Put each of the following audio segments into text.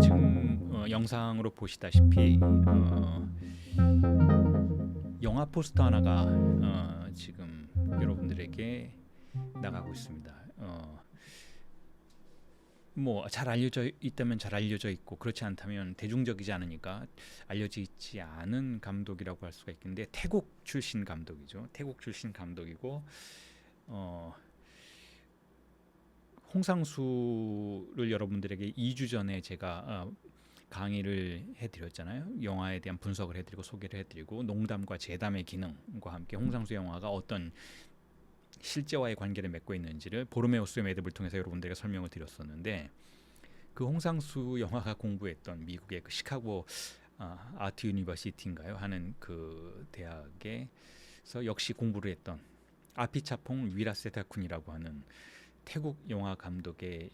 지금 영상으로 보시다시피 영화 포스터 하나가 지금 여러분들에게 나가고 있습니다. 뭐 잘 알려져 있다면 잘 알려져 있고, 그렇지 않다면 대중적이지 않으니까 알려져 있지 않은 감독이라고 할 수가 있겠는데, 태국 출신 감독이죠. 태국 출신 감독이고 홍상수를 여러분들에게 2주 전에 제가 강의를 해드렸잖아요. 영화에 대한 분석을 해드리고 소개를 해드리고, 농담과 재담의 기능과 함께 홍상수 영화가 어떤 실제와의 관계를 맺고 있는지를 보르메오스의 매듭을 통해서 여러분들에게 설명을 드렸었는데, 그 홍상수 영화가 공부했던 미국의 그 시카고 아트 유니버시티인가요 하는 그 대학에서 역시 공부를 했던 아피차퐁 위라세타쿤이라고 하는 태국 영화 감독의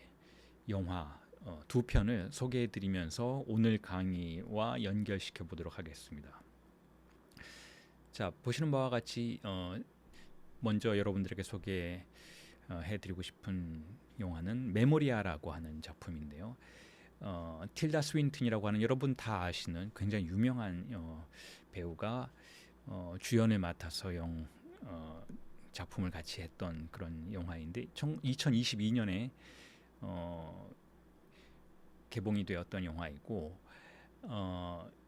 영화 두 편을 소개해드리면서 오늘 강의와 연결시켜 보도록 하겠습니다. 자, 보시는 바와 같이 먼저 여러분들에게 소개해드리고 싶은 영화는 메모리아라고 하는 작품인데요. 틸다 스윈튼이라고 하는 여러분 다 아시는 굉장히 유명한 배우가 주연을 맡아서 작품을 같이 했던 그런 영화인데, 2022년에 개봉이 되었던 영화이고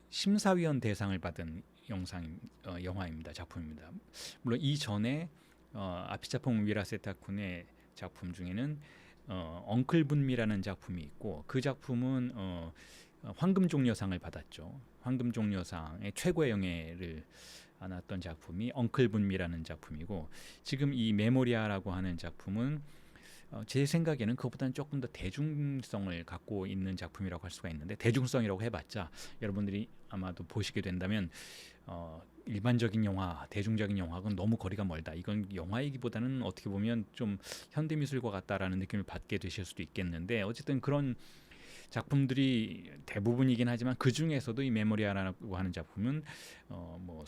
심사위원 대상을 받은 영화입니다. 작품입니다. 물론 이전에 아피차퐁 위라세타쿤의 작품 중에는 엉클분미라는 작품이 있고, 그 작품은 황금종려상을 받았죠. 황금종려상의 최고의 영예를 안았던 작품이 엉클분미라는 작품이고, 지금 이 메모리아라고 하는 작품은 제 생각에는 그것보다는 조금 더 대중성을 갖고 있는 작품이라고 할 수가 있는데, 대중성이라고 해봤자 여러분들이 아마도 보시게 된다면 일반적인 영화, 대중적인 영화하고는 너무 거리가 멀다, 이건 영화이기보다는 어떻게 보면 좀 현대미술과 같다라는 느낌을 받게 되실 수도 있겠는데, 어쨌든 그런 작품들이 대부분이긴 하지만 그 중에서도 이 메모리아라고 하는 작품은 뭐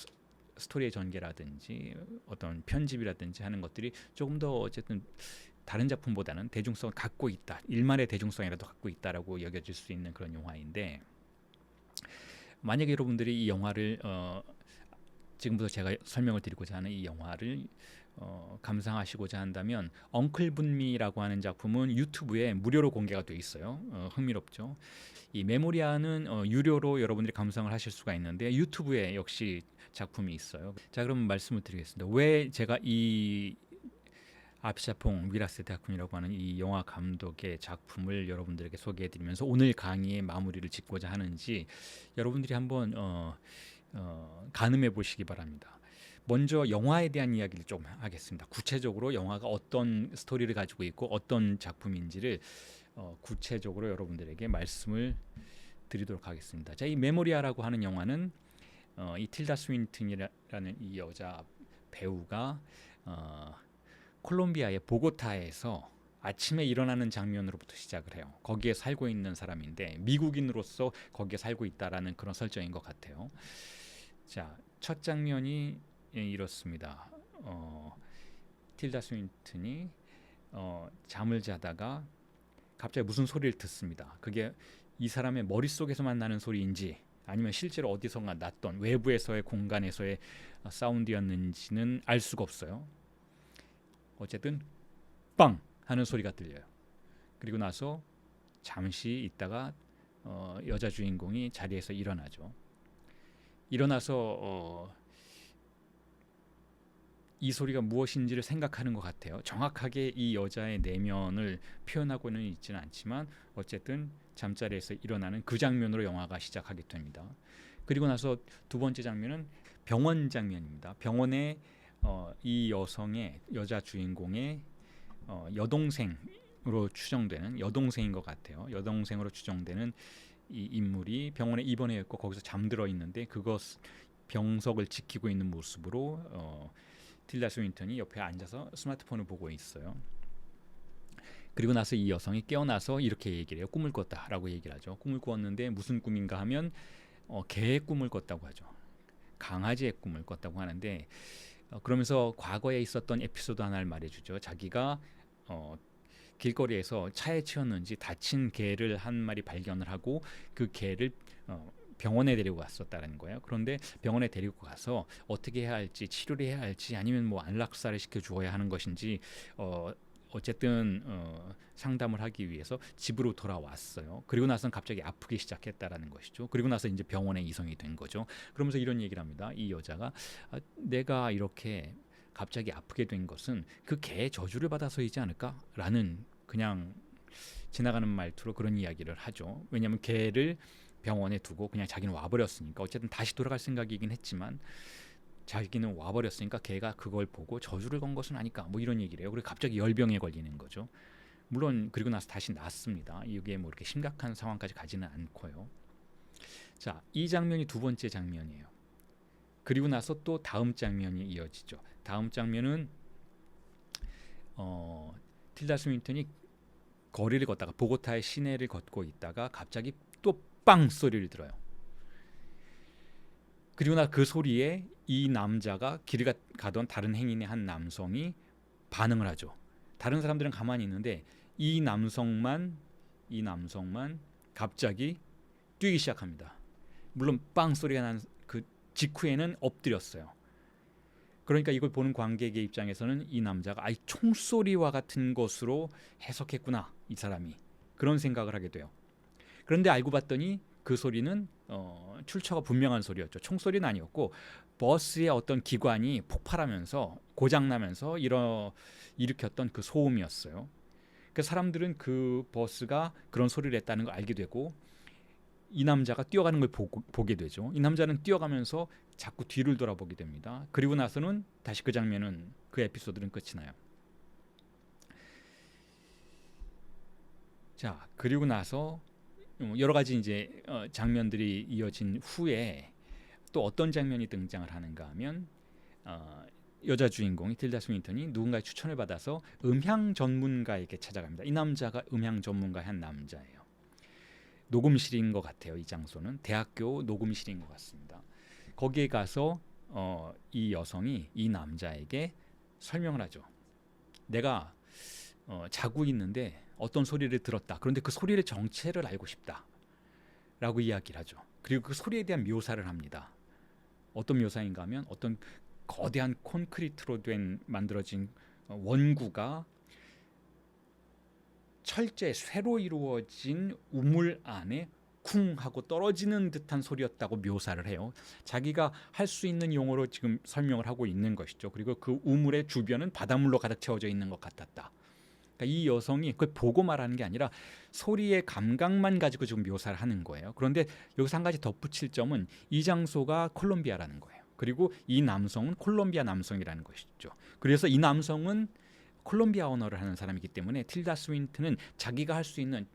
스토리의 전개라든지 어떤 편집이라든지 하는 것들이 조금 더 어쨌든 다른 작품보다는 대중성을 갖고 있다, 일말의 대중성이라도 갖고 있다라고 여겨질 수 있는 그런 영화인데, 만약에 여러분들이 이 영화를 지금부터 제가 설명을 드리고자 하는 이 영화를 감상하시고자 한다면, 엉클분미라고 하는 작품은 유튜브에 무료로 공개가 되어 있어요. 흥미롭죠. 이 메모리아는 유료로 여러분들이 감상을 하실 수가 있는데, 유튜브에 역시 작품이 있어요. 자, 그럼 말씀을 드리겠습니다. 왜 제가 이 아피차퐁 위라세타쿤이라고 하는 이 영화 감독의 작품을 여러분들에게 소개해드리면서 오늘 강의의 마무리를 짓고자 하는지 여러분들이 한번 가늠해 보시기 바랍니다. 먼저 영화에 대한 이야기를 좀 하겠습니다. 구체적으로 영화가 어떤 스토리를 가지고 있고 어떤 작품인지를 구체적으로 여러분들에게 말씀을 드리도록 하겠습니다. 자, 이 메모리아라고 하는 영화는 이 틸다 스윈튼이라는 이 여자 배우가 콜롬비아의 보고타에서 아침에 일어나는 장면으로부터 시작을 해요. 거기에 살고 있는 사람인데 미국인으로서 거기에 살고 있다라는 그런 설정인 것 같아요. 자, 첫 장면이 이렇습니다. 틸다 스윈튼이 잠을 자다가 갑자기 무슨 소리를 듣습니다. 그게 이 사람의 머릿속에서만 나는 소리인지 아니면 실제로 어디선가 났던 외부에서의 공간에서의 사운드였는지는 알 수가 없어요. 어쨌든 빵 하는 소리가 들려요. 그리고 나서 잠시 있다가 여자 주인공이 자리에서 일어나죠. 일어나서 이 소리가 무엇인지를 생각하는 것 같아요. 정확하게 이 여자의 내면을 표현하고는 있지는 않지만 어쨌든 잠자리에서 일어나는 그 장면으로 영화가 시작하게 됩니다. 그리고 나서 두 번째 장면은 병원 장면입니다. 병원에 이 여자 주인공의 여동생으로 추정되는, 여동생인 것 같아요. 여동생으로 추정되는 이 인물이 병원에 입원해 있고 거기서 잠들어 있는데, 그것 병석을 지키고 있는 모습으로 틸다 스윈턴이 옆에 앉아서 스마트폰을 보고 있어요. 그리고 나서 이 여성이 깨어나서 이렇게 얘기를 해요. 꿈을 꿨다라고 얘기를 하죠. 꿈을 꾸었는데 무슨 꿈인가 하면 개의 꿈을 꿨다고 하죠. 강아지의 꿈을 꿨다고 하는데 그러면서 과거에 있었던 에피소드 하나를 말해주죠. 자기가 길거리에서 차에 치였는지 다친 개를 한 마리 발견을 하고 그 개를 병원에 데리고 갔었다는 거예요. 그런데 병원에 데리고 가서 어떻게 해야 할지, 치료를 해야 할지, 아니면 뭐 안락사를 시켜 주어야 하는 것인지 어쨌든 상담을 하기 위해서 집으로 돌아왔어요. 그리고 나서는 갑자기 아프기 시작했다라는 것이죠. 그리고 나서 이제 병원에 이송이 된 거죠. 그러면서 이런 얘기를 합니다. 이 여자가 내가 이렇게 갑자기 아프게 된 것은 그 개의 저주를 받아서이지 않을까라는 그냥 지나가는 말투로 그런 이야기를 하죠. 왜냐하면 개를 병원에 두고 그냥 자기는 와버렸으니까 어쨌든 다시 돌아갈 생각이긴 했지만 자기는 와버렸으니까 걔가 그걸 보고 저주를 건 것은 아닐까 뭐 이런 얘기를 해요. 그리고 갑자기 열병에 걸리는 거죠. 물론 그리고 나서 다시 낫습니다. 이게 뭐 이렇게 심각한 상황까지 가지는 않고요. 자, 이 장면이 두 번째 장면이에요. 그리고 나서 또 다음 장면이 이어지죠. 다음 장면은 틸다 스윈턴이 거리를 걷다가 보고타의 시내를 걷고 있다가 갑자기 또 빵 소리를 들어요. 그리고 나 그 소리에 이 남자가 길을 가던 다른 행인의 한 남성이 반응을 하죠. 다른 사람들은 가만히 있는데 이 남성만 갑자기 뛰기 시작합니다. 물론 빵 소리가 난 그 직후에는 엎드렸어요. 그러니까 이걸 보는 관객의 입장에서는 이 남자가 총소리와 같은 것으로 해석했구나, 이 사람이. 그런 생각을 하게 돼요. 그런데 알고 봤더니 그 소리는 출처가 분명한 소리였죠. 총소리는 아니었고 버스의 어떤 기관이 폭발하면서 고장나면서 일으켰던 그 소음이었어요. 그 사람들은 그 버스가 그런 소리를 했다는 걸 알게 되고 이 남자가 뛰어가는 걸 보게 되죠. 이 남자는 뛰어가면서 자꾸 뒤를 돌아보게 됩니다. 그리고 나서는 다시 그 장면은 그 에피소드는 끝이 나요. 자, 그리고 나서 여러 가지 이제 장면들이 이어진 후에 또 어떤 장면이 등장을 하는가 하면 여자 주인공이 틸다 스윈턴이 누군가의 추천을 받아서 음향 전문가에게 찾아갑니다. 이 남자가 음향 전문가의 한 남자예요. 녹음실인 것 같아요. 이 장소는 대학교 녹음실인 것 같습니다. 거기에 가서 이 여성이 이 남자에게 설명을 하죠. 내가 자고 있는데 어떤 소리를 들었다. 그런데 그 소리의 정체를 알고 싶다. 라고 이야기를 하죠. 그리고 그 소리에 대한 묘사를 합니다. 어떤 묘사인가 하면 어떤 거대한 콘크리트로 만들어진 원구가 철제 쇠로 이루어진 우물 안에 쿵 하고 떨어지는 듯한 소리였다고 묘사를 해요. 자기가 할 수 있는 용어로 지금 설명을 하고 있는 것이죠. 그리고 그 우물의 주변은 바닷물로 가득 채워져 있는 것 같았다. 그러니까 이 여성이 그걸 보고 말하는 게 아니라 소리의 감각만 가지고 지금 묘사를 하는 거예요. 그런데 여기서 한 가지 덧붙일 점은 이 장소가 콜롬비아라는 거예요. 그리고 이 남성은 콜롬비아 남성이라는 것이죠. 그래서 이 남성은 콜롬비아 언어를 하는 사람이기 때문에 틸다 스윈턴은 자기가 할 수 있는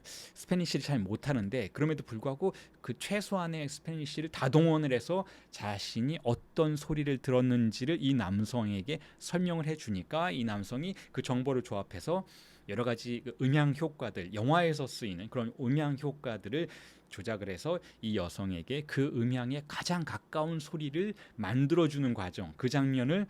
스페니쉬를 잘 못하는데 그럼에도 불구하고 그 최소한의 스페니쉬를 다 동원을 해서 자신이 어떤 소리를 들었는지를 이 남성에게 설명을 해주니까 이 남성이 그 정보를 조합해서 여러 가지 음향 효과들, 영화에서 쓰이는 그런 음향 효과들을 조작을 해서 이 여성에게 그 음향에 가장 가까운 소리를 만들어주는 과정, 그 장면을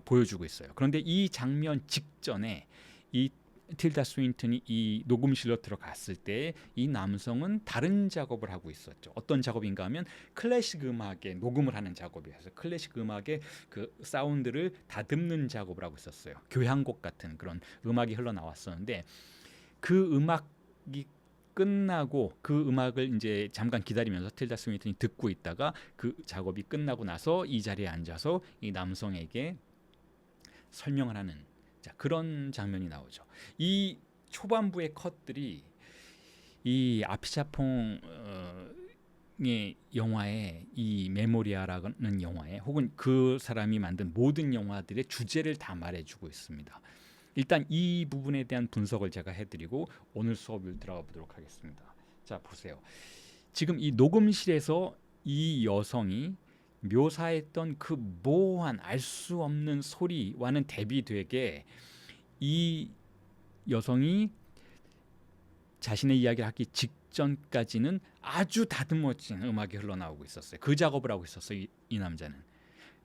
보여주고 있어요. 그런데 이 장면 직전에 이 틸다 스윈턴이 이 녹음실로 들어갔을 때 이 남성은 다른 작업을 하고 있었죠. 어떤 작업인가 하면 클래식 음악에 녹음을 하는 작업이어서 클래식 음악의 그 사운드를 다듬는 작업을 하고 있었어요. 교향곡 같은 그런 음악이 흘러나왔었는데 그 음악이 끝나고 그 음악을 이제 잠깐 기다리면서 틸다 스윈턴이 듣고 있다가 그 작업이 끝나고 나서 이 자리에 앉아서 이 남성에게 설명을 하는 그런 장면이 나오죠. 이 초반부의 컷들이 이 아피차퐁의 영화에 이 메모리아라는 영화에 혹은 그 사람이 만든 모든 영화들의 주제를 다 말해주고 있습니다. 일단 이 부분에 대한 분석을 제가 해드리고 오늘 수업을 들어가 보도록 하겠습니다. 자, 보세요. 지금 이 녹음실에서 이 여성이 묘사했던 그 모호한 알 수 없는 소리와는 대비되게 이 여성이 자신의 이야기를 하기 직전까지는 아주 다듬어진 음악이 흘러나오고 있었어요. 그 작업을 하고 있었어요. 이 남자는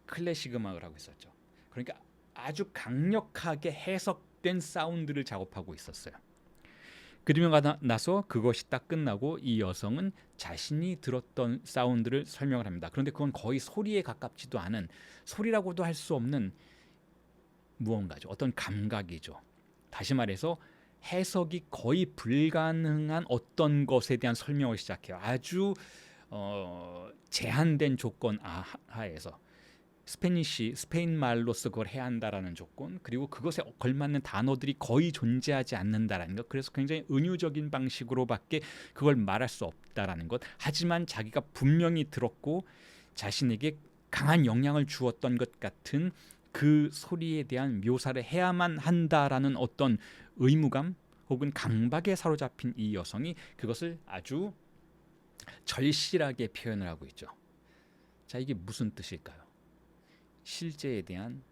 클래식 음악을 하고 있었죠. 그러니까 아주 강력하게 해석된 사운드를 작업하고 있었어요. 그러고 나서 그것이 딱 끝나고 이 여성은 자신이 들었던 사운드를 설명을 합니다. 그런데 그건 거의 소리에 가깝지도 않은, 소리라고도 할 수 없는 무언가죠. 어떤 감각이죠. 다시 말해서 해석이 거의 불가능한 어떤 것에 대한 설명을 시작해요. 아주 제한된 조건 하에서 스페인 말로서 그걸 해야 한다라는 조건, 그리고 그것에 걸맞는 단어들이 거의 존재하지 않는다라는 것. 그래서 굉장히 은유적인 방식으로밖에 그걸 말할 수 없다라는 것. 하지만 자기가 분명히 들었고 자신에게 강한 영향을 주었던 것 같은 그 소리에 대한 묘사를 해야만 한다라는 어떤 의무감 혹은 강박에 사로잡힌 이 여성이 그것을 아주 절실하게 표현을 하고 있죠. 자, 이게 무슨 뜻일까요? 실제에 대한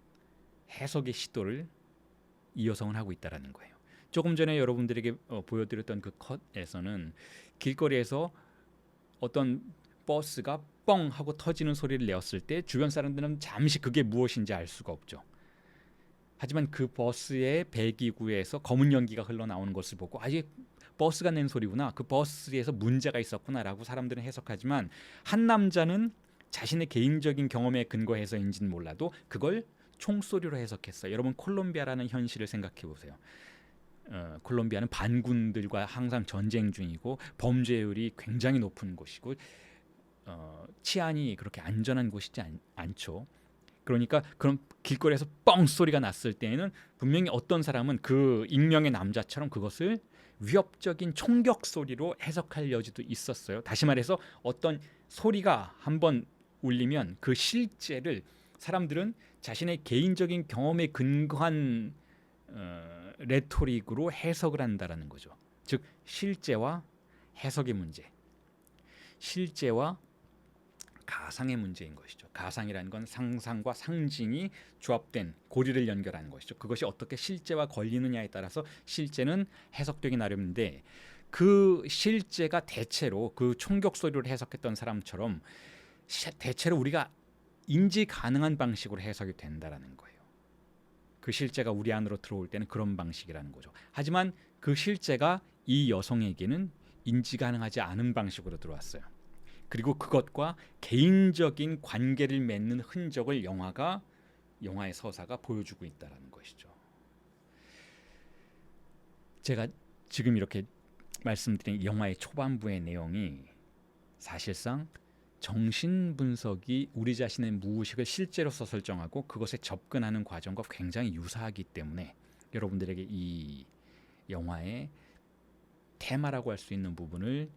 해석의 시도를 이 여성은 하고 있다라는 거예요. 조금 전에 여러분들에게 보여드렸던 그 컷에서는 길거리에서 어떤 버스가 뻥 하고 터지는 소리를 내었을 때 주변 사람들은 잠시 그게 무엇인지 알 수가 없죠. 하지만 그 버스의 배기구에서 검은 연기가 흘러나오는 것을 보고 이게 버스가 낸 소리구나, 그 버스에서 문제가 있었구나라고 사람들은 해석하지만, 한 남자는 자신의 개인적인 경험에 근거해서인지는 몰라도 그걸 총소리로 해석했어요. 여러분, 콜롬비아라는 현실을 생각해 보세요. 콜롬비아는 반군들과 항상 전쟁 중이고 범죄율이 굉장히 높은 곳이고 치안이 그렇게 안전한 곳이지 않죠. 그러니까 그런 길거리에서 뻥 소리가 났을 때에는 분명히 어떤 사람은 그 익명의 남자처럼 그것을 위협적인 총격 소리로 해석할 여지도 있었어요. 다시 말해서 어떤 소리가 한번 울리면 그 실제를 사람들은 자신의 개인적인 경험에 근거한 레토릭으로 해석을 한다라는 거죠. 즉 실제와 해석의 문제, 실제와 가상의 문제인 것이죠. 가상이라는 건 상상과 상징이 조합된 고리를 연결하는 것이죠. 그것이 어떻게 실제와 걸리느냐에 따라서 실제는 해석되기 나름인데, 그 실제가 대체로 그 총격 소리를 해석했던 사람처럼 대체로 우리가 인지 가능한 방식으로 해석이 된다라는 거예요. 그 실제가 우리 안으로 들어올 때는 그런 방식이라는 거죠. 하지만 그 실제가 이 여성에게는 인지 가능하지 않은 방식으로 들어왔어요. 그리고 그것과 개인적인 관계를 맺는 흔적을 영화의 서사가 보여주고 있다는 것이죠. 제가 지금 이렇게 말씀드린 영화의 초반부의 내용이 사실상 정신분석이 우리 자신의 무의식을 실제로서 설정하고 그것에 접근하는 과정과 굉장히 유사하기 때문에 여러분들에게 이 영화의 테마라고 할 수 있는 부분을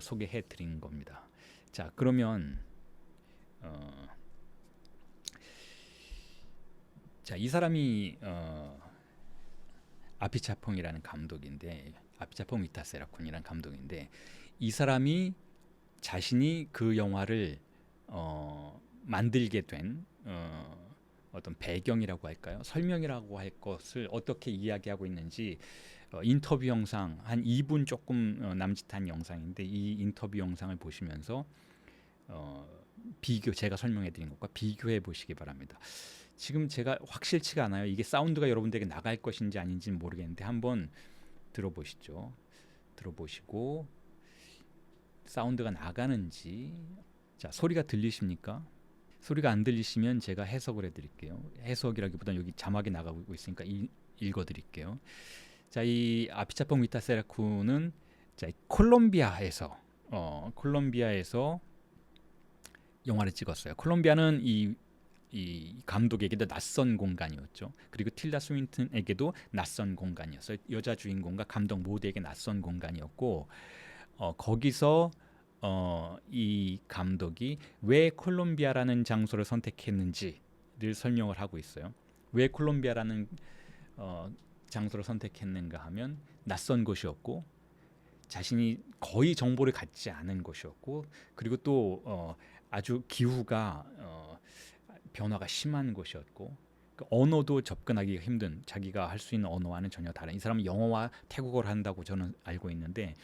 소개해 드린 겁니다. 자, 그러면 이 사람이 아피차퐁이라는 감독인데, 아피차퐁 위타세라쿤이라는 감독인데, 이 사람이 자신이 그 영화를 만들게 된 어떤 배경이라고 할까요? 설명이라고 할 것을 어떻게 이야기하고 있는지 인터뷰 영상 한 2분 조금 남짓한 영상인데, 이 인터뷰 영상을 보시면서 제가 설명해 드린 것과 비교해 보시기 바랍니다. 지금 제가 확실치가 않아요. 이게 사운드가 여러분들에게 나갈 것인지 아닌지는 모르겠는데 한번 들어보시죠. 들어보시고 사운드가 나가는지. 자, 소리가 들리십니까? 소리가 안 들리시면 제가 해석을 해드릴게요. 해석이라기보다는 여기 자막이 나가고 있으니까 읽어드릴게요. 자, 이 아피차퐁 위타세라쿤은 콜롬비아에서 영화를 찍었어요. 콜롬비아는 이 감독에게도 낯선 공간이었죠. 그리고 틸다 스윈튼에게도 낯선 공간이었어요. 여자 주인공과 감독 모두에게 낯선 공간이었고, 거기서 이 감독이 왜 콜롬비아라는 장소를 선택했는지를 설명을 하고 있어요. 왜 콜롬비아라는 장소를 선택했는가 하면 낯선 곳이었고, 자신이 거의 정보를 갖지 않은 곳이었고, 그리고 또 아주 기후가 변화가 심한 곳이었고, 그 언어도 접근하기가 힘든, 자기가 할 수 있는 언어와는 전혀 다른, 이 사람은 영어와 태국어를 한다고 저는 알고 있는데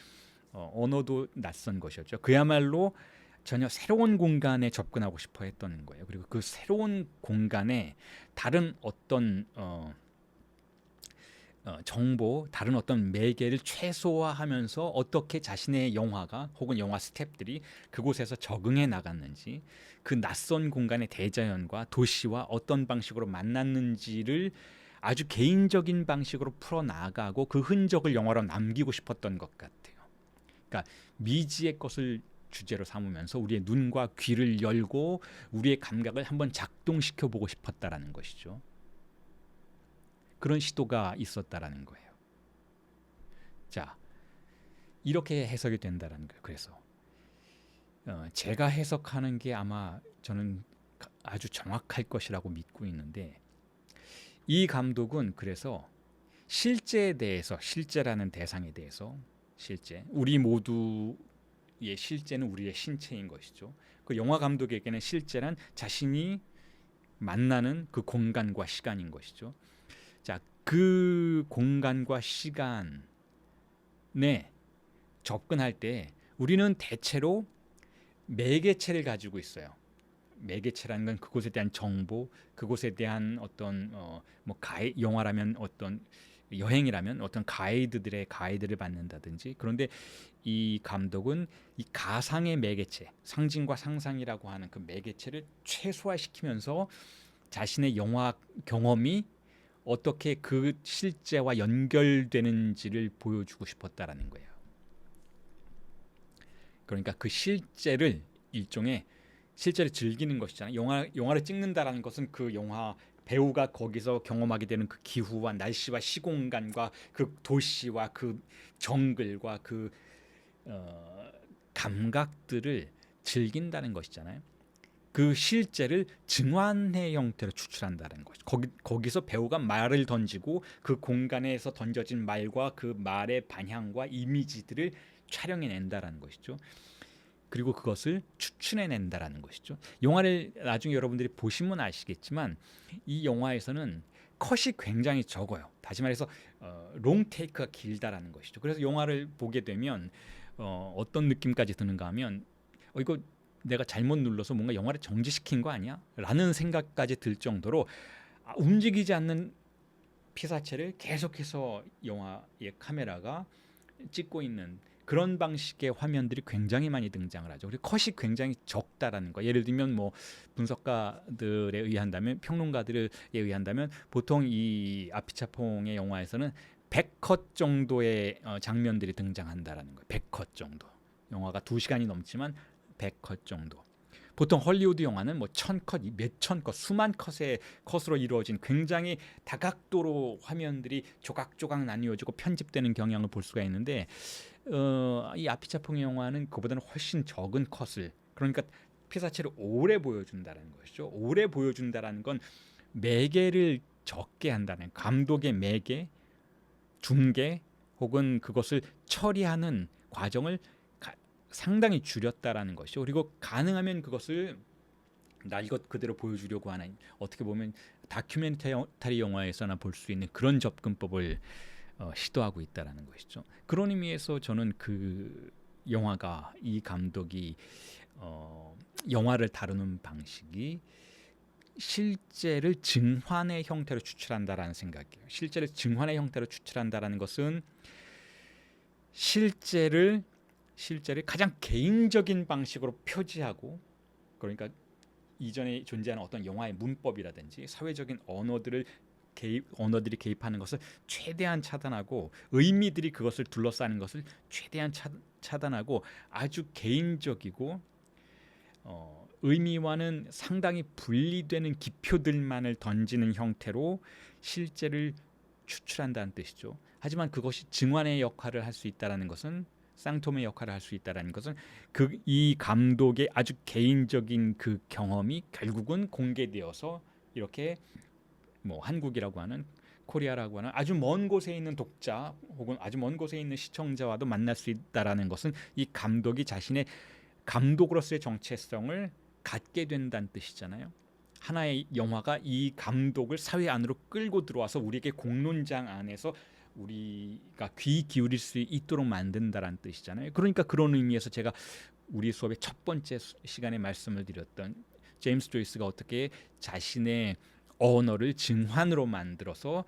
언어도 낯선 것이었죠. 그야말로 전혀 새로운 공간에 접근하고 싶어 했던 거예요. 그리고 그 새로운 공간에 다른 어떤 정보, 다른 어떤 매개를 최소화하면서 어떻게 자신의 영화가 혹은 영화 스태프들이 그곳에서 적응해 나갔는지, 그 낯선 공간의 대자연과 도시와 어떤 방식으로 만났는지를 아주 개인적인 방식으로 풀어나가고 그 흔적을 영화로 남기고 싶었던 것 같아요. 그러니까 미지의 것을 주제로 삼으면서 우리의 눈과 귀를 열고 우리의 감각을 한번 작동시켜 보고 싶었다라는 것이죠. 그런 시도가 있었다라는 거예요. 자, 이렇게 해석이 된다라는 거예요. 그래서 제가 해석하는 게 아마 저는 아주 정확할 것이라고 믿고 있는데, 이 감독은 그래서 실제에 대해서, 실제라는 대상에 대해서, 실제, 우리 모두의 실제는 우리의 신체인 것이죠. 그 영화 감독에게는 실제란 자신이 만나는 그 공간과 시간인 것이죠. 자, 그 공간과 시간에 접근할 때 우리는 대체로 매개체를 가지고 있어요. 매개체라는 건 그곳에 대한 정보, 그곳에 대한 어떤 영화라면 어떤 여행이라면 어떤 가이드를 받는다든지. 그런데 이 감독은 이 가상의 매개체, 상징과 상상이라고 하는 그 매개체를 최소화시키면서 자신의 영화 경험이 어떻게 그 실제와 연결되는지를 보여주고 싶었다라는 거예요. 그러니까 그 실제를 일종의 실제를 즐기는 것이잖아요. 영화를 찍는다라는 것은 그 영화 배우가 거기서 경험하게 되는 그 기후와 날씨와 시공간과 그 도시와 그 정글과 그 감각들을 즐긴다는 것이잖아요. 그 실제를 증환의 형태로 추출한다는 거죠. 거기서 배우가 말을 던지고 그 공간에서 던져진 말과 그 말의 방향과 이미지들을 촬영해낸다라는 것이죠. 그리고 그것을 추출해낸다라는 것이죠. 영화를 나중에 여러분들이 보시면 아시겠지만 이 영화에서는 컷이 굉장히 적어요. 다시 말해서 롱 테이크가 길다라는 것이죠. 그래서 영화를 보게 되면 어떤 느낌까지 드는가 하면 이거 내가 잘못 눌러서 뭔가 영화를 정지시킨 거 아니야? 라는 생각까지 들 정도로 움직이지 않는 피사체를 계속해서 영화의 카메라가 찍고 있는 그런 방식의 화면들이 굉장히 많이 등장을 하죠. 그리고 컷이 굉장히 적다라는 거. 예를 들면 뭐 분석가들에 의한다면, 평론가들에 의한다면 보통 이 아피차퐁의 영화에서는 100컷 정도의 장면들이 등장한다라는 거예요. 100컷 정도. 영화가 2시간이 넘지만 100컷 정도. 보통 헐리우드 영화는 뭐 1000컷, 몇천 컷, 수만 컷으로 이루어진 굉장히 다각도로 화면들이 조각조각 나뉘어지고 편집되는 경향을 볼 수가 있는데 이 아피차퐁의 영화는 그보다는 훨씬 적은 컷을, 그러니까 피사체를 오래 보여준다는 것이죠. 오래 보여준다는 건 매개를 적게 한다는, 감독의 매개, 중개 혹은 그것을 처리하는 과정을 상당히 줄였다라는 것이죠. 그리고 가능하면 그것을 날 것 그대로 보여주려고 하는, 어떻게 보면 다큐멘터리 영화에서나 볼 수 있는 그런 접근법을 시도하고 있다라는 것이죠. 그런 의미에서 저는 그 영화가, 이 감독이 영화를 다루는 방식이 실제를 증환의 형태로 추출한다라는 생각이에요. 실제를 증환의 형태로 추출한다라는 것은 실제를 가장 개인적인 방식으로 표지하고, 그러니까 이전에 존재하는 어떤 영화의 문법이라든지 사회적인 언어들이 개입하는 것을 최대한 차단하고, 의미들이 그것을 둘러싸는 것을 최대한 차단하고, 아주 개인적이고 의미와는 상당히 분리되는 기표들만을 던지는 형태로 실제를 추출한다는 뜻이죠. 하지만 그것이 증환의 역할을 할 수 있다는 것은, 쌍톰의 역할을 할 수 있다는 것은 이 감독의 아주 개인적인 그 경험이 결국은 공개되어서 이렇게 뭐 한국이라고 하는, 코리아라고 하는 아주 먼 곳에 있는 독자 혹은 아주 먼 곳에 있는 시청자와도 만날 수 있다라는 것은 이 감독이 자신의 감독으로서의 정체성을 갖게 된다는 뜻이잖아요. 하나의 영화가 이 감독을 사회 안으로 끌고 들어와서 우리에게 공론장 안에서 우리가 귀 기울일 수 있도록 만든다라는 뜻이잖아요. 그러니까 그런 의미에서 제가 우리 수업의 첫 번째 시간에 말씀을 드렸던 제임스 조이스가 어떻게 자신의 언어를 증환으로 만들어서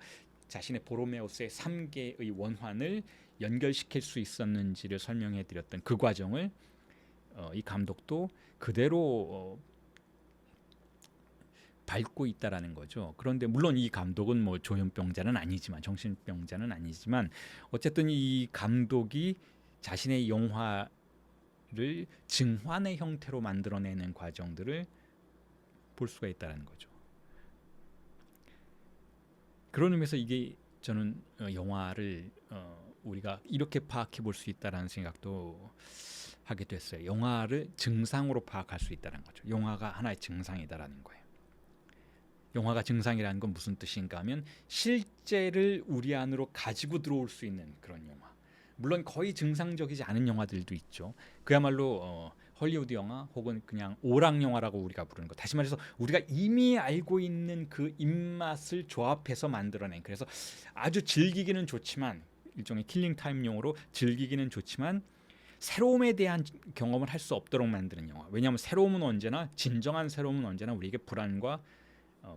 자신의 보로메우스의 3개의 원환을 연결시킬 수 있었는지를 설명해 드렸던 그 과정을 이 감독도 그대로 밟고 있다라는 거죠. 그런데 물론 이 감독은 뭐 조현병자는 아니지만, 정신병자는 아니지만, 어쨌든 이 감독이 자신의 영화를 증환의 형태로 만들어내는 과정들을 볼 수가 있다는 거죠. 그런 의미에서 이게 저는 영화를 우리가 이렇게 파악해 볼 수 있다라는 생각도 하게 됐어요. 영화를 증상으로 파악할 수 있다는 거죠. 영화가 하나의 증상이다라는 거예요. 영화가 증상이라는 건 무슨 뜻인가 하면 실제를 우리 안으로 가지고 들어올 수 있는 그런 영화. 물론 거의 증상적이지 않은 영화들도 있죠. 그야말로 헐리우드 영화 혹은 그냥 오락 영화라고 우리가 부르는 거. 다시 말해서 우리가 이미 알고 있는 그 입맛을 조합해서 만들어낸, 그래서 아주 즐기기는 좋지만, 일종의 킬링 타임 용어로 즐기기는 좋지만 새로움에 대한 경험을 할 수 없도록 만드는 영화. 왜냐하면 새로움은 언제나, 진정한 새로움은 언제나 우리에게 불안과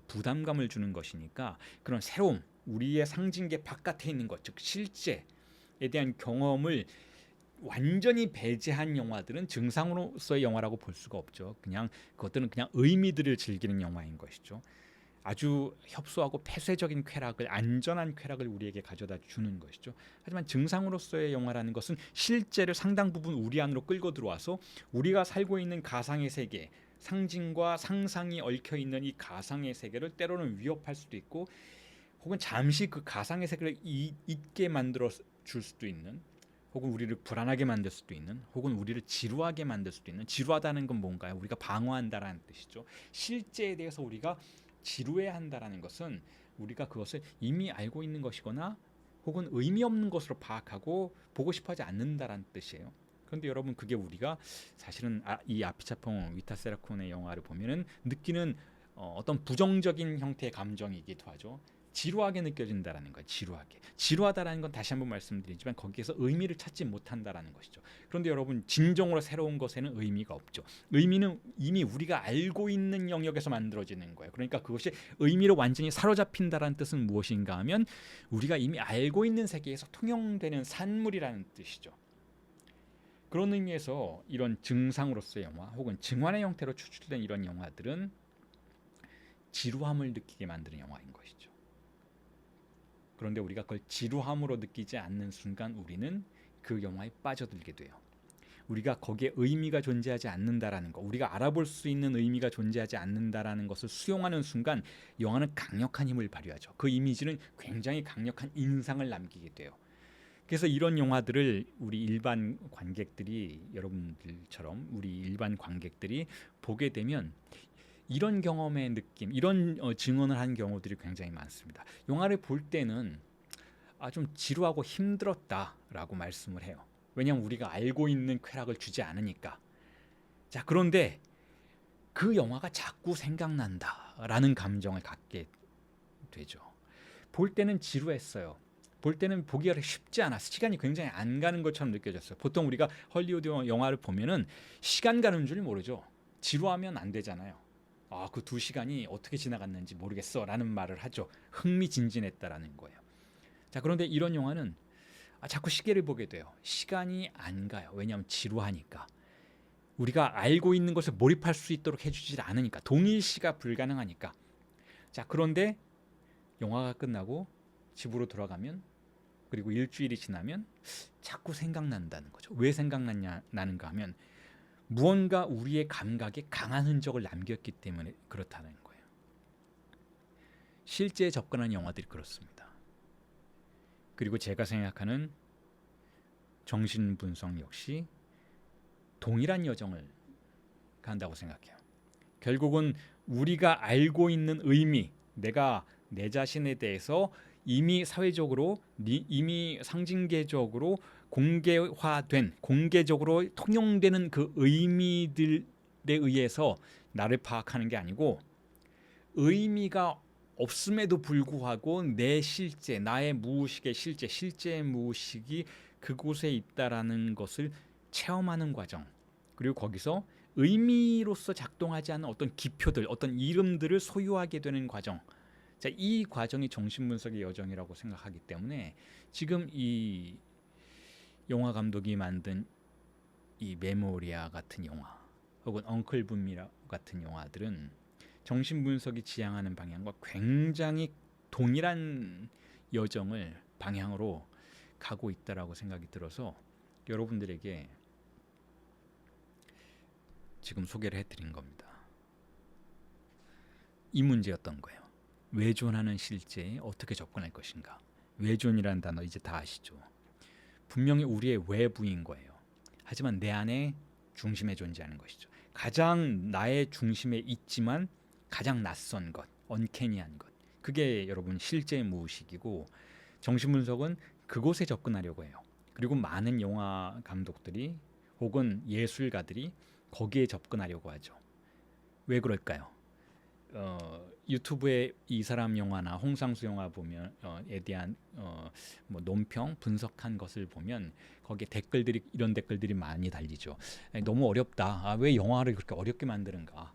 부담감을 주는 것이니까, 그런 새로움, 우리의 상징계 바깥에 있는 것, 즉 실제에 대한 경험을 완전히 배제한 영화들은 증상으로서의 영화라고 볼 수가 없죠. 그냥 그것들은 그냥 의미들을 즐기는 영화인 것이죠. 아주 협소하고 폐쇄적인 쾌락을, 안전한 쾌락을 우리에게 가져다 주는 것이죠. 하지만 증상으로서의 영화라는 것은 실제를 상당 부분 우리 안으로 끌고 들어와서 우리가 살고 있는 가상의 세계, 상징과 상상이 얽혀 있는 이 가상의 세계를 때로는 위협할 수도 있고, 혹은 잠시 그 가상의 세계를 잊게 만들어 줄 수도 있는, 혹은 우리를 불안하게 만들 수도 있는, 혹은 우리를 지루하게 만들 수도 있는. 지루하다는 건 뭔가요? 우리가 방어한다라는 뜻이죠. 실제에 대해서 우리가 지루해한다라는 것은 우리가 그것을 이미 알고 있는 것이거나 혹은 의미 없는 것으로 파악하고 보고 싶어하지 않는다라는 뜻이에요. 그런데 여러분, 그게 우리가 사실은 이 아피차퐁 위타세라콘의 영화를 보면은 느끼는 어떤 부정적인 형태의 감정이기도 하죠. 지루하게 느껴진다라는 거예요. 지루하다라는 건 다시 한번 말씀드리지만 거기에서 의미를 찾지 못한다라는 것이죠. 그런데 여러분, 진정으로 새로운 것에는 의미가 없죠. 의미는 이미 우리가 알고 있는 영역에서 만들어지는 거예요. 그러니까 그것이 의미로 완전히 사로잡힌다라는 뜻은 무엇인가 하면 우리가 이미 알고 있는 세계에서 통용되는 산물이라는 뜻이죠. 그런 의미에서 이런 증상으로서의 영화 혹은 증환의 형태로 추출된 이런 영화들은 지루함을 느끼게 만드는 영화인 것이죠. 그런데 우리가 그걸 지루함으로 느끼지 않는 순간 우리는 그 영화에 빠져들게 돼요. 우리가 거기에 의미가 존재하지 않는다라는 것, 우리가 알아볼 수 있는 의미가 존재하지 않는다라는 것을 수용하는 순간 영화는 강력한 힘을 발휘하죠. 그 이미지는 굉장히 강력한 인상을 남기게 돼요. 그래서 이런 영화들을 우리 일반 관객들이, 여러분들처럼 우리 일반 관객들이 보게 되면 이런 경험의 느낌, 이런 증언을 한 경우들이 굉장히 많습니다. 영화를 볼 때는 좀 지루하고 힘들었다라고 말씀을 해요. 왜냐하면 우리가 알고 있는 쾌락을 주지 않으니까. 자, 그런데 그 영화가 자꾸 생각난다라는 감정을 갖게 되죠. 볼 때는 지루했어요. 볼 때는 보기가 쉽지 않았어. 시간이 굉장히 안 가는 것처럼 느껴졌어요. 보통 우리가 헐리우드 영화를 보면은 시간 가는 줄 모르죠. 지루하면 안 되잖아요. 그 2시간이 어떻게 지나갔는지 모르겠어 라는 말을 하죠. 흥미진진했다라는 거예요. 자, 그런데 이런 영화는 자꾸 시계를 보게 돼요. 시간이 안 가요. 왜냐하면 지루하니까. 우리가 알고 있는 것을 몰입할 수 있도록 해주질 않으니까. 동일시가 불가능하니까. 자, 그런데 영화가 끝나고 집으로 돌아가면, 그리고 일주일이 지나면 자꾸 생각난다는 거죠. 왜 생각나는가 하면 무언가 우리의 감각에 강한 흔적을 남겼기 때문에 그렇다는 거예요. 실제에 접근한 영화들이 그렇습니다. 그리고 제가 생각하는 정신분석 역시 동일한 여정을 간다고 생각해요. 결국은 우리가 알고 있는 의미, 내가 내 자신에 대해서 이미 사회적으로, 이미 상징계적으로 공개적으로 통용되는 그 의미들에 의해서 나를 파악하는 게 아니고, 의미가 없음에도 불구하고 내 실제, 나의 무의식의 실제 무의식이 그곳에 있다라는 것을 체험하는 과정, 그리고 거기서 의미로서 작동하지 않는 어떤 기표들, 어떤 이름들을 소유하게 되는 과정. 자, 이 과정이 정신분석의 여정이라고 생각하기 때문에 지금 이 영화 감독이 만든 이 메모리아 같은 영화 혹은 엉클 분미라 같은 영화들은 정신분석이 지향하는 방향과 굉장히 동일한 여정을 방향으로 가고 있다라고 생각이 들어서 여러분들에게 지금 소개를 해드린 겁니다. 이 문제였던 거예요. 외존하는 실제에 어떻게 접근할 것인가. 외존이라는 단어 이제 다 아시죠? 분명히 우리의 외부인 거예요. 하지만 내 안에 중심에 존재하는 것이죠. 가장 나의 중심에 있지만 가장 낯선 것, 언캐니한 것. 그게 여러분 실제 무의식이고 정신분석은 그곳에 접근하려고 해요. 그리고 많은 영화 감독들이 혹은 예술가들이 거기에 접근하려고 하죠. 왜 그럴까요? 유튜브에 이 사람 영화나 홍상수 영화 보면 에 대한 뭐 논평 분석한 것을 보면 거기에 댓글들이 이런 댓글들이 많이 달리죠. 너무 어렵다. 아, 왜 영화를 그렇게 어렵게 만드는가?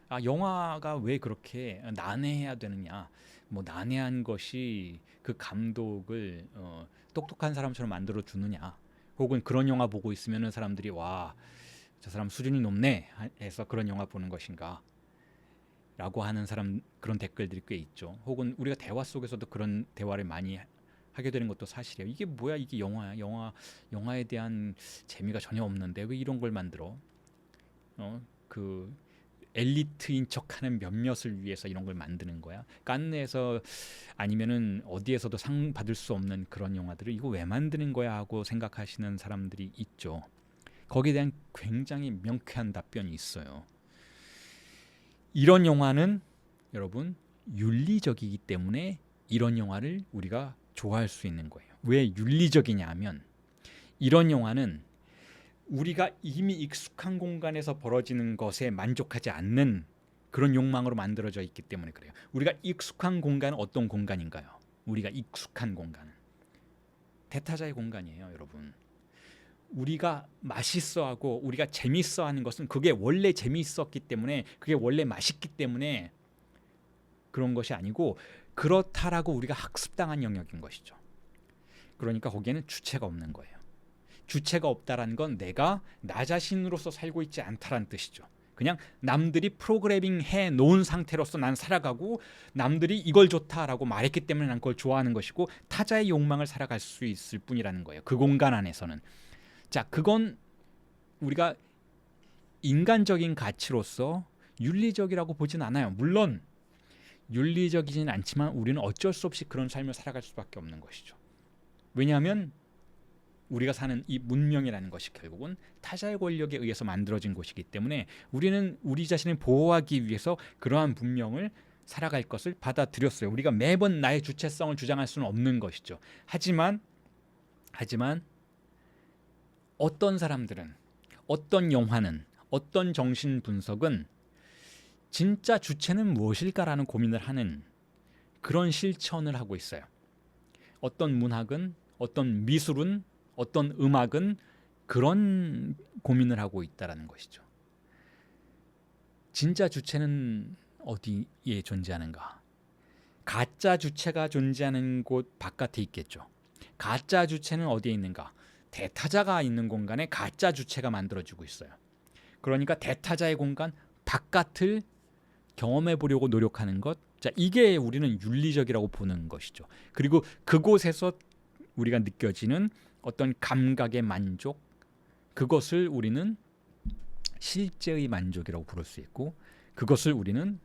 아, 영화가 왜 그렇게 난해해야 되느냐? 뭐 난해한 것이 그 감독을 똑똑한 사람처럼 만들어 주느냐? 혹은 그런 영화 보고 있으면은 사람들이 와, 저 사람 수준이 높네 해서 그런 영화 보는 것인가? 라고 하는 사람 그런 댓글들이 꽤 있죠. 혹은 우리가 대화 속에서도 그런 대화를 많이 하게 되는 것도 사실이에요. 이게 뭐야? 이게 영화야. 영화에 대한 재미가 전혀 없는데 왜 이런 걸 만들어? 그 엘리트인 척하는 몇몇을 위해서 이런 걸 만드는 거야. 깐느에서 아니면은 어디에서도 상 받을 수 없는 그런 영화들을 이거 왜 만드는 거야 하고 생각하시는 사람들이 있죠. 거기에 대한 굉장히 명쾌한 답변이 있어요. 이런 영화는 여러분 윤리적이기 때문에 이런 영화를 우리가 좋아할 수 있는 거예요. 왜 윤리적이냐 하면 이런 영화는 우리가 이미 익숙한 공간에서 벌어지는 것에 만족하지 않는 그런 욕망으로 만들어져 있기 때문에 그래요. 우리가 익숙한 공간은 어떤 공간인가요? 우리가 익숙한 공간은 대타자의 공간이에요, 여러분. 우리가 맛있어하고 우리가 재밌어하는 것은 그게 원래 재미있었기 때문에 그게 원래 맛있기 때문에 그런 것이 아니고 그렇다라고 우리가 학습당한 영역인 것이죠. 그러니까 거기에는 주체가 없는 거예요. 주체가 없다라는 건 내가 나 자신으로서 살고 있지 않다라는 뜻이죠. 그냥 남들이 프로그래밍 해 놓은 상태로서 난 살아가고 남들이 이걸 좋다라고 말했기 때문에 난 그걸 좋아하는 것이고 타자의 욕망을 살아갈 수 있을 뿐이라는 거예요. 그 공간 안에서는. 자, 그건 우리가 인간적인 가치로서 윤리적이라고 보진 않아요. 물론 윤리적이진 않지만 우리는 어쩔 수 없이 그런 삶을 살아갈 수밖에 없는 것이죠. 왜냐하면 우리가 사는 이 문명이라는 것이 결국은 타자의 권력에 의해서 만들어진 것이기 때문에 우리는 우리 자신을 보호하기 위해서 그러한 문명을 살아갈 것을 받아들였어요. 우리가 매번 나의 주체성을 주장할 수는 없는 것이죠. 하지만 어떤 사람들은, 어떤 영화는, 어떤 정신 분석은 진짜 주체는 무엇일까라는 고민을 하는 그런 실천을 하고 있어요. 어떤 문학은, 어떤 미술은, 어떤 음악은 그런 고민을 하고 있다라는 것이죠. 진짜 주체는 어디에 존재하는가? 가짜 주체가 존재하는 곳 바깥에 있겠죠. 가짜 주체는 어디에 있는가? 대타자가 있는 공간에 가짜 주체가 만들어지고 있어요. 그러니까 대타자의 공간 바깥을 경험해 보려고 노력하는 것. 자, 이게 우리는 윤리적이라고 보는 것이죠. 그리고 그곳에서 우리가 느껴지는 어떤 감각의 만족, 그것을 우리는 실제의 만족이라고 부를 수 있고 그것을 우리는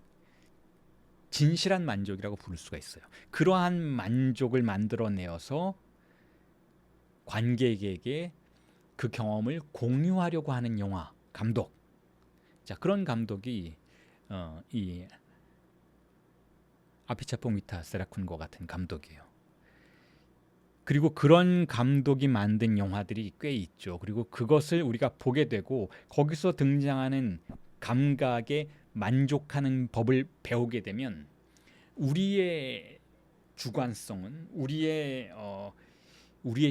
진실한 만족이라고 부를 수가 있어요. 그러한 만족을 만들어내어서 관객에게 그 경험을 공유하려고 하는 영화 감독. 자, 그런 감독이 이 아피차퐁 위타 세라쿤과 같은 감독이에요. 그리고 그런 감독이 만든 영화들이 꽤 있죠. 그리고 그것을 우리가 보게 되고 거기서 등장하는 감각에 만족하는 법을 배우게 되면 우리의 주관성은 우리의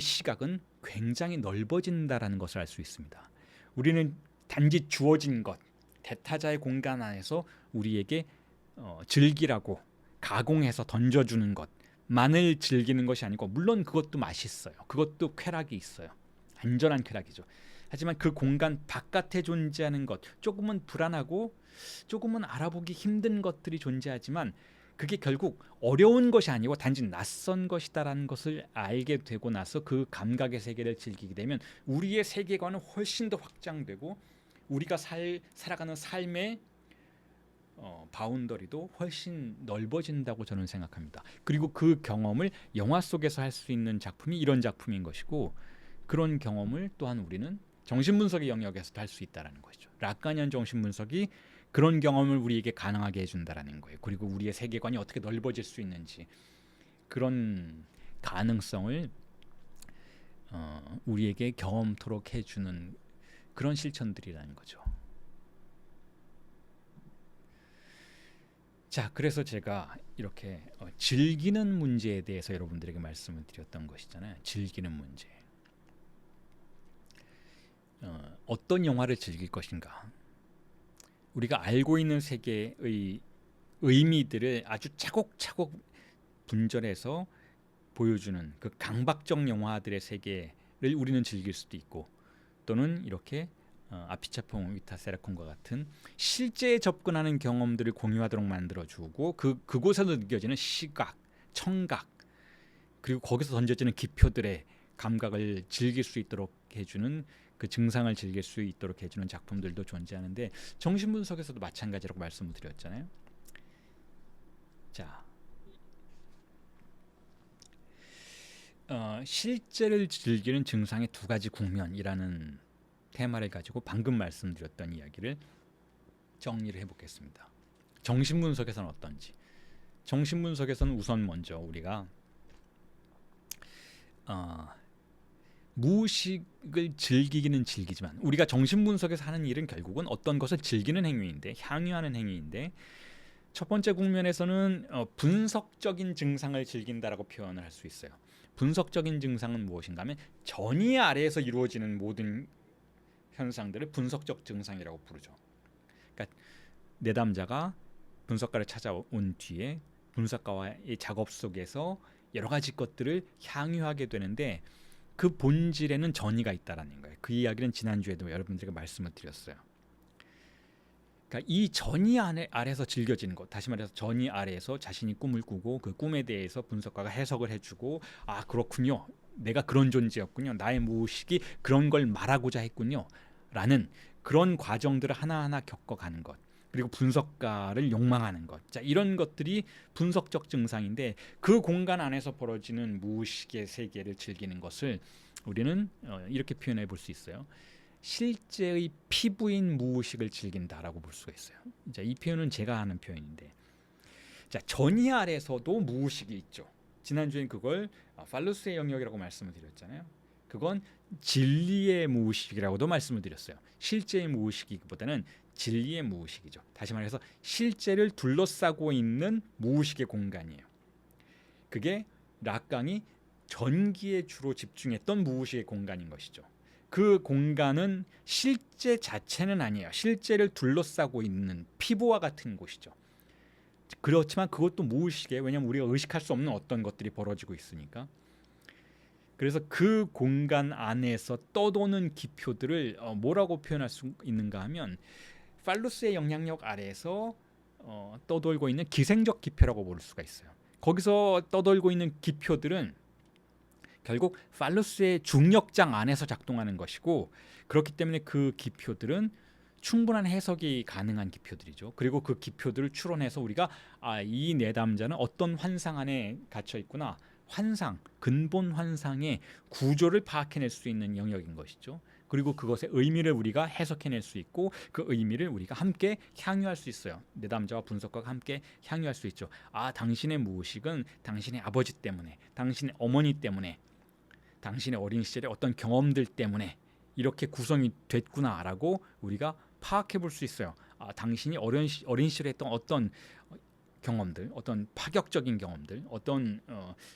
시각은 굉장히 넓어진다라는 것을 알 수 있습니다. 우리는 단지 주어진 것, 대타자의 공간 안에서 우리에게 즐기라고 가공해서 던져주는 것만을 즐기는 것이 아니고, 물론 그것도 맛있어요. 그것도 쾌락이 있어요. 안전한 쾌락이죠. 하지만 그 공간 바깥에 존재하는 것, 조금은 불안하고 조금은 알아보기 힘든 것들이 존재하지만 그게 결국 어려운 것이 아니고 단지 낯선 것이다라는 것을 알게 되고 나서 그 감각의 세계를 즐기게 되면 우리의 세계관은 훨씬 더 확장되고 우리가 살아가는 삶의 바운더리도 훨씬 넓어진다고 저는 생각합니다. 그리고 그 경험을 영화 속에서 할 수 있는 작품이 이런 작품인 것이고, 그런 경험을 또한 우리는 정신분석의 영역에서도 할 수 있다는 것이죠. 라칸이안 정신분석이 그런 경험을 우리에게 가능하게 해준다는 거예요. 그리고 우리의 세계관이 어떻게 넓어질 수 있는지, 그런 가능성을 우리에게 경험토록 해주는 그런 실천들이라는 거죠. 자, 그래서 제가 이렇게 즐기는 문제에 대해서 여러분들에게 말씀을 드렸던 것이잖아요. 즐기는 문제. 어떤 영화를 즐길 것인가? 우리가 알고 있는 세계의 의미들을 아주 차곡차곡 분절해서 보여주는 그 강박적 영화들의 세계를 우리는 즐길 수도 있고, 또는 이렇게 아피차퐁 위타세라콤과 같은 실제에 접근하는 경험들을 공유하도록 만들어주고 그곳에서 느껴지는 시각, 청각, 그리고 거기서 던져지는 기표들의 감각을 즐길 수 있도록 해주는, 그 증상을 즐길 수 있도록 해주는 작품들도 존재하는데, 정신분석에서도 마찬가지라고 말씀을 드렸잖아요. 자, 실제를 즐기는 증상의 두 가지 국면이라는 테마를 가지고 방금 말씀드렸던 이야기를 정리를 해보겠습니다. 정신분석에서는 어떤지. 정신분석에서는 우선 먼저 우리가 무의식을 즐기기는 즐기지만, 우리가 정신분석에서 하는 일은 결국은 어떤 것을 즐기는 행위인데, 향유하는 행위인데, 첫 번째 국면에서는 분석적인 증상을 즐긴다라고 표현을 할 수 있어요. 분석적인 증상은 무엇인가 하면 전이 아래에서 이루어지는 모든 현상들을 분석적 증상이라고 부르죠. 그러니까 내담자가 분석가를 찾아온 뒤에 분석가와의 작업 속에서 여러 가지 것들을 향유하게 되는데, 그 본질에는 전이가 있다라는 거예요. 그 이야기는 지난주에도 여러분들에게 말씀을 드렸어요. 그러니까 이 전이 아래에서 즐겨지는 것, 다시 말해서 전이 아래에서 자신이 꿈을 꾸고 그 꿈에 대해서 분석가가 해석을 해주고, 아 그렇군요, 내가 그런 존재였군요, 나의 무의식이 그런 걸 말하고자 했군요 라는 그런 과정들을 하나하나 겪어가는 것, 그리고 분석가를 욕망하는 것, 자 이런 것들이 분석적 증상인데, 그 공간 안에서 벌어지는 무의식의 세계를 즐기는 것을 우리는 이렇게 표현해 볼 수 있어요. 실제의 피부인 무의식을 즐긴다라고 볼 수가 있어요. 자, 이 표현은 제가 하는 표현인데, 자 전이 아래에서도 무의식이 있죠. 지난주엔 그걸 팔루스의 영역이라고 말씀을 드렸잖아요. 그건 진리의 무의식이라고도 말씀을 드렸어요. 실제의 무의식이기보다는 진리의 무의식이죠. 다시 말해서 실제를 둘러싸고 있는 무의식의 공간이에요. 그게 라깡이 전기에 주로 집중했던 무의식의 공간인 것이죠. 그 공간은 실제 자체는 아니에요. 실제를 둘러싸고 있는 피부와 같은 곳이죠. 그렇지만 그것도 무의식이에요. 왜냐하면 우리가 의식할 수 없는 어떤 것들이 벌어지고 있으니까. 그래서 그 공간 안에서 떠도는 기표들을 뭐라고 표현할 수 있는가 하면, 팔루스의 영향력 아래에서 떠돌고 있는 기생적 기표라고 볼 수가 있어요. 거기서 떠돌고 있는 기표들은 결국 팔루스의 중력장 안에서 작동하는 것이고, 그렇기 때문에 그 기표들은 충분한 해석이 가능한 기표들이죠. 그리고 그 기표들을 추론해서 우리가 이 내담자는 어떤 환상 안에 갇혀 있구나, 환상, 근본 환상의 구조를 파악해낼 수 있는 영역인 것이죠. 그리고 그것의 의미를 우리가 해석해낼 수 있고, 그 의미를 우리가 함께 향유할 수 있어요. 내담자와 분석가가 함께 향유할 수 있죠. 아, 당신의 무의식은 당신의 아버지 때문에, 당신의 어머니 때문에, 당신의 어린 시절의 어떤 경험들 때문에 이렇게 구성이 됐구나라고 우리가 파악해 볼 수 있어요. 아, 당신이 어린 시절에 했던 어떤 경험들, 어떤 파격적인 경험들, 어떤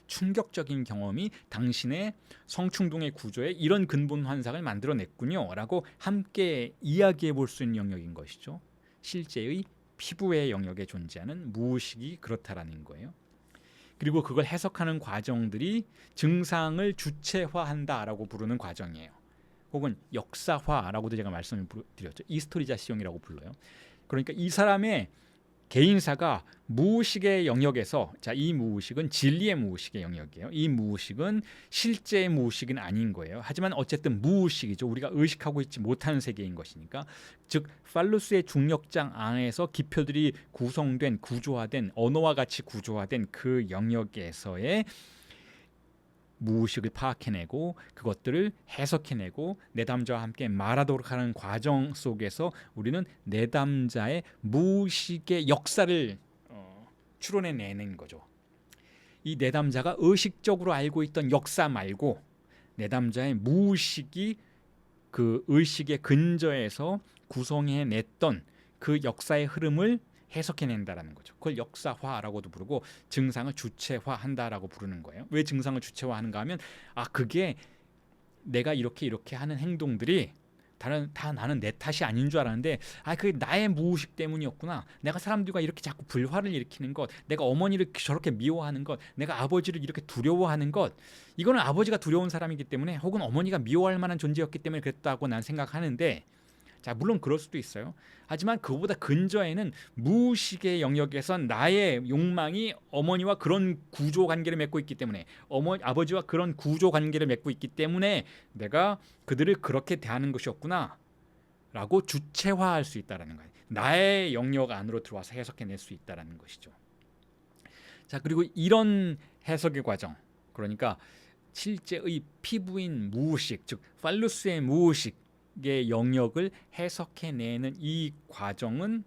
충격적인 경험이 당신의 성충동의 구조에 이런 근본 환상을 만들어냈군요라고 함께 이야기해 볼 수 있는 영역인 것이죠. 실제의 피부의 영역에 존재하는 무의식이 그렇다라는 거예요. 그리고 그걸 해석하는 과정들이 증상을 주체화한다라고 부르는 과정이에요. 혹은 역사화라고도 제가 말씀을 드렸죠. 이스토리자시용이라고 불러요. 그러니까 이 사람의 개인사가 무의식의 영역에서, 자, 이 무의식은 진리의 무의식의 영역이에요. 이 무의식은 실제의 무의식은 아닌 거예요. 하지만 어쨌든 무의식이죠. 우리가 의식하고 있지 못하는 세계인 것이니까. 즉 팔루스의 중력장 안에서 기표들이 구성된, 구조화된, 언어와 같이 구조화된 그 영역에서의 무의식을 파악해내고 그것들을 해석해내고 내담자와 함께 말하도록 하는 과정 속에서 우리는 내담자의 무의식의 역사를 추론해내는 거죠. 이 내담자가 의식적으로 알고 있던 역사 말고 내담자의 무의식이 그 의식의 근저에서 구성해냈던 그 역사의 흐름을 해석해낸다라는 거죠. 그걸 역사화라고도 부르고 증상을 주체화한다라고 부르는 거예요. 왜 증상을 주체화하는가 하면 그게 내가 이렇게 하는 행동들이 다 나는 내 탓이 아닌 줄 알았는데 그게 나의 무의식 때문이었구나. 내가 사람들과 이렇게 자꾸 불화를 일으키는 것, 내가 어머니를 저렇게 미워하는 것, 내가 아버지를 이렇게 두려워하는 것, 이거는 아버지가 두려운 사람이기 때문에 혹은 어머니가 미워할 만한 존재였기 때문에 그랬다고 난 생각하는데, 자, 물론 그럴 수도 있어요. 하지만 그보다 근저에는 무의식의 영역에서 나의 욕망이 어머니와 그런 구조 관계를 맺고 있기 때문에, 아버지와 그런 구조 관계를 맺고 있기 때문에 내가 그들을 그렇게 대하는 것이었구나 라고 주체화할 수 있다는 거예요. 나의 영역 안으로 들어와서 해석해낼 수 있다는 것이죠. 자, 그리고 이런 해석의 과정, 그러니까 실제의 피부인 무의식, 즉 팔루스의 무의식 의 영역을 해석해내는 이 과정은,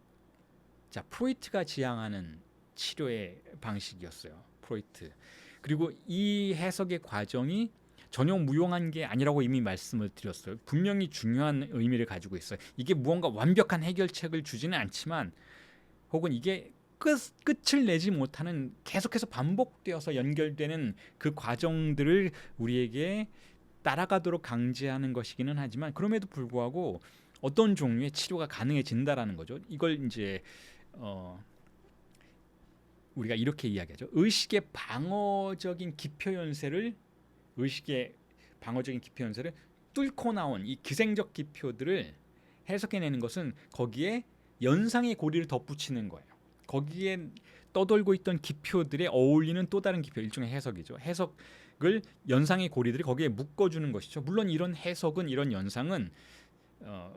자, 프로이트가 지향하는 치료의 방식이었어요. 프로이트. 그리고 이 해석의 과정이 전혀 무용한 게 아니라고 이미 말씀을 드렸어요. 분명히 중요한 의미를 가지고 있어요. 이게 무언가 완벽한 해결책을 주지는 않지만, 혹은 이게 끝을 내지 못하는, 계속해서 반복되어서 연결되는 그 과정들을 우리에게 따라가도록 강제하는 것이기는 하지만, 그럼에도 불구하고 어떤 종류의 치료가 가능해진다라는 거죠. 이걸 이제 우리가 이렇게 이야기하죠. 의식의 방어적인 기표 연쇄를 뚫고 나온 이 기생적 기표들을 해석해내는 것은 거기에 연상의 고리를 덧붙이는 거예요. 거기에 떠돌고 있던 기표들에 어울리는 또 다른 기표, 일종의 해석이죠. 해석을 연상의 고리들이 거기에 묶어주는 것이죠. 물론 이런 해석은, 이런 연상은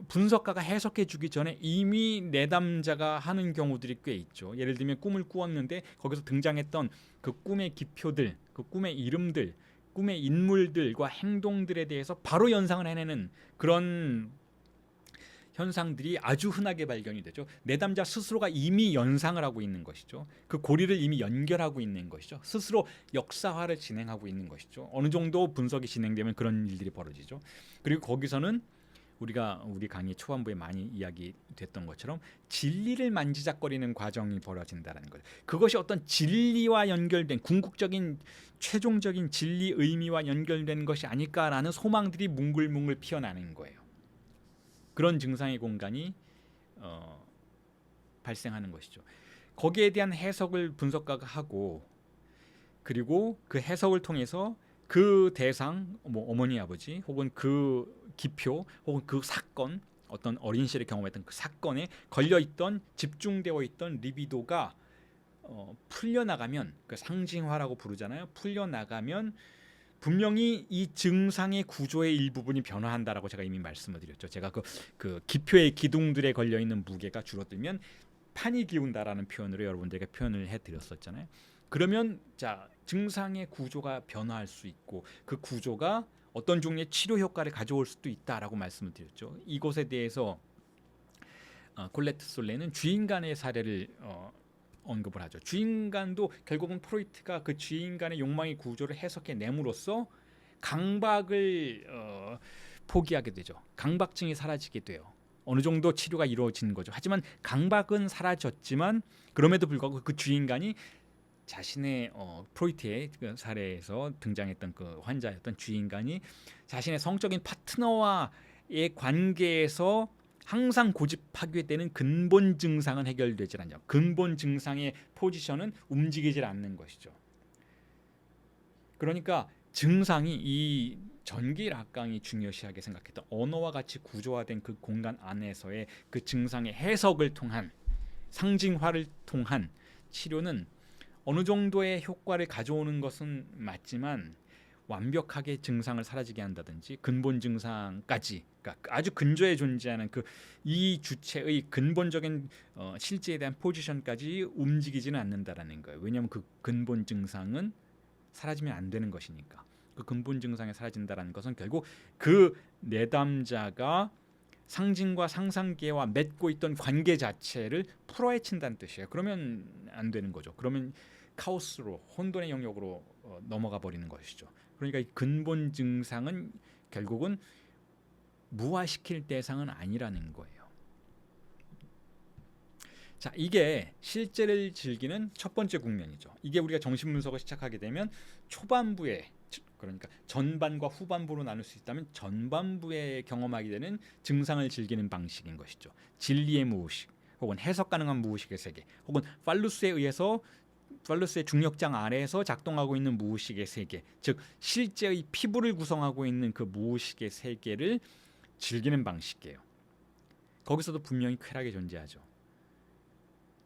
분석가가 해석해주기 전에 이미 내담자가 하는 경우들이 꽤 있죠. 예를 들면 꿈을 꾸었는데 거기서 등장했던 그 꿈의 기표들, 그 꿈의 이름들, 꿈의 인물들과 행동들에 대해서 바로 연상을 해내는 그런 현상들이 아주 흔하게 발견이 되죠. 내담자 스스로가 이미 연상을 하고 있는 것이죠. 그 고리를 이미 연결하고 있는 것이죠. 스스로 역사화를 진행하고 있는 것이죠. 어느 정도 분석이 진행되면 그런 일들이 벌어지죠. 그리고 거기서는 우리가 우리 강의 초반부에 많이 이야기됐던 것처럼 진리를 만지작거리는 과정이 벌어진다는 거죠. 그것이 어떤 진리와 연결된, 궁극적인 최종적인 진리 의미와 연결된 것이 아닐까라는 소망들이 뭉글뭉글 피어나는 거예요. 그런 증상의 공간이 발생하는 것이죠. 거기에 대한 해석을 분석가가 하고, 그리고 그 해석을 통해서 그 대상, 어머니, 아버지, 혹은 그 기표, 혹은 그 사건, 어떤 어린 시절에 경험했던 그 사건에 걸려있던, 집중되어 있던 리비도가 풀려나가면, 그 상징화라고 부르잖아요. 풀려나가면 분명히 이 증상의 구조의 일부분이 변화한다라고 제가 이미 말씀을 드렸죠. 제가 그 기표의 기둥들에 걸려 있는 무게가 줄어들면 판이 기운다라는 표현으로 여러분들에게 표현을 해드렸었잖아요. 그러면, 자, 증상의 구조가 변화할 수 있고 그 구조가 어떤 종류의 치료 효과를 가져올 수도 있다라고 말씀을 드렸죠. 이것에 대해서 콜레트 솔레는 주인간의 사례를 언급을 하죠. 주인간도 결국은 프로이트가 그 주인간의 욕망의 구조를 해석해냄으로써 강박을 포기하게 되죠. 강박증이 사라지게 돼요. 어느 정도 치료가 이루어진 거죠. 하지만 강박은 사라졌지만 그럼에도 불구하고 그 주인간이 자신의 프로이트의 그 사례에서 등장했던 그 환자였던 주인간이 자신의 성적인 파트너와의 관계에서 항상 고집하게 되는 근본 증상은 해결되질 않죠. 근본 증상의 포지션은 움직이질 않는 것이죠. 그러니까 증상이 이 전기 락강이 중요시하게 생각했던 언어와 같이 구조화된 그 공간 안에서의 그 증상의 해석을 통한 상징화를 통한 치료는 어느 정도의 효과를 가져오는 것은 맞지만 완벽하게 증상을 사라지게 한다든지 근본 증상까지, 그러니까 아주 근저에 존재하는 그 이 주체의 근본적인 실제에 대한 포지션까지 움직이지는 않는다라는 거예요. 왜냐하면 그 근본 증상은 사라지면 안 되는 것이니까. 그 근본 증상이 사라진다라는 것은 결국 그 내담자가 상징과 상상계와 맺고 있던 관계 자체를 풀어헤친다는 뜻이에요. 그러면 안 되는 거죠. 그러면 카오스로, 혼돈의 영역으로 넘어가 버리는 것이죠. 그러니까 이 근본 증상은 결국은 무화시킬 대상은 아니라는 거예요. 자, 이게 실제를 즐기는 첫 번째 국면이죠. 이게 우리가 정신 분석을 시작하게 되면 초반부에, 그러니까 전반과 후반부로 나눌 수 있다면 전반부에 경험하게 되는 증상을 즐기는 방식인 것이죠. 진리의 무의식 혹은 해석 가능한 무의식의 세계, 혹은 팔루스에 의해서 팔루스의 중력장 아래에서 작동하고 있는 무의식의 세계, 즉 실제의 피부를 구성하고 있는 그 무의식의 세계를 즐기는 방식이에요. 거기서도 분명히 쾌락이 존재하죠.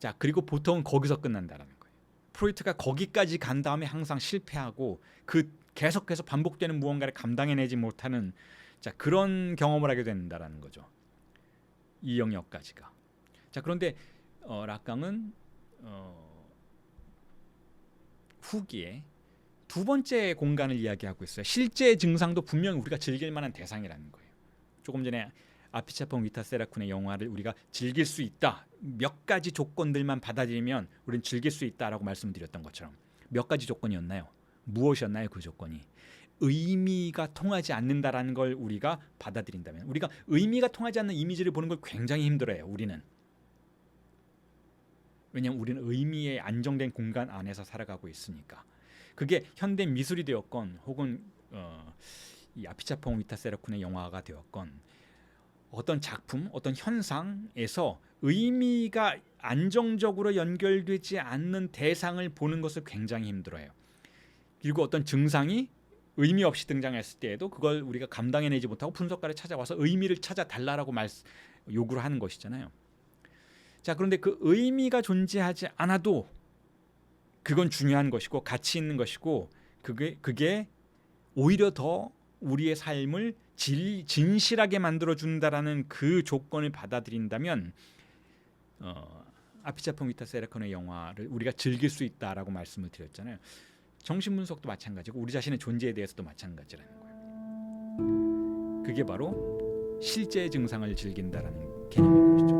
자, 그리고 보통은 거기서 끝난다라는 거예요. 프로이트가 거기까지 간 다음에 항상 실패하고 그 계속해서 반복되는 무언가를 감당해내지 못하는, 자, 그런 경험을 하게 된다라는 거죠. 이 영역까지가. 자, 그런데 락강은 후기에 두 번째 공간을 이야기하고 있어요. 실제 증상도 분명히 우리가 즐길 만한 대상이라는 거예요. 조금 전에 아피차퐁 위타세라쿤의 영화를 우리가 즐길 수 있다, 몇 가지 조건들만 받아들이면 우리는 즐길 수 있다라고 말씀드렸던 것처럼 몇 가지 조건이었나요? 무엇이었나요? 그 조건이 의미가 통하지 않는다라는 걸 우리가 받아들인다면, 우리가 의미가 통하지 않는 이미지를 보는 걸 굉장히 힘들어해요. 우리는. 왜냐하면 우리는 의미의 안정된 공간 안에서 살아가고 있으니까. 그게 현대 미술이 되었건 혹은 이 아피차퐁 위타세라쿤의 영화가 되었건 어떤 작품, 어떤 현상에서 의미가 안정적으로 연결되지 않는 대상을 보는 것을 굉장히 힘들어해요. 그리고 어떤 증상이 의미 없이 등장했을 때에도 그걸 우리가 감당해내지 못하고 분석가를 찾아와서 의미를 찾아달라고 요구를 하는 것이잖아요. 자, 그런데 그 의미가 존재하지 않아도 그건 중요한 것이고 가치 있는 것이고, 그게 오히려 더 우리의 삶을 진실하게 만들어준다라는 그 조건을 받아들인다면 아피차퐁 위타세라쿤의 영화를 우리가 즐길 수 있다라고 말씀을 드렸잖아요. 정신분석도 마찬가지고 우리 자신의 존재에 대해서도 마찬가지라는 거예요. 그게 바로 실제 증상을 즐긴다라는 개념인 것이죠.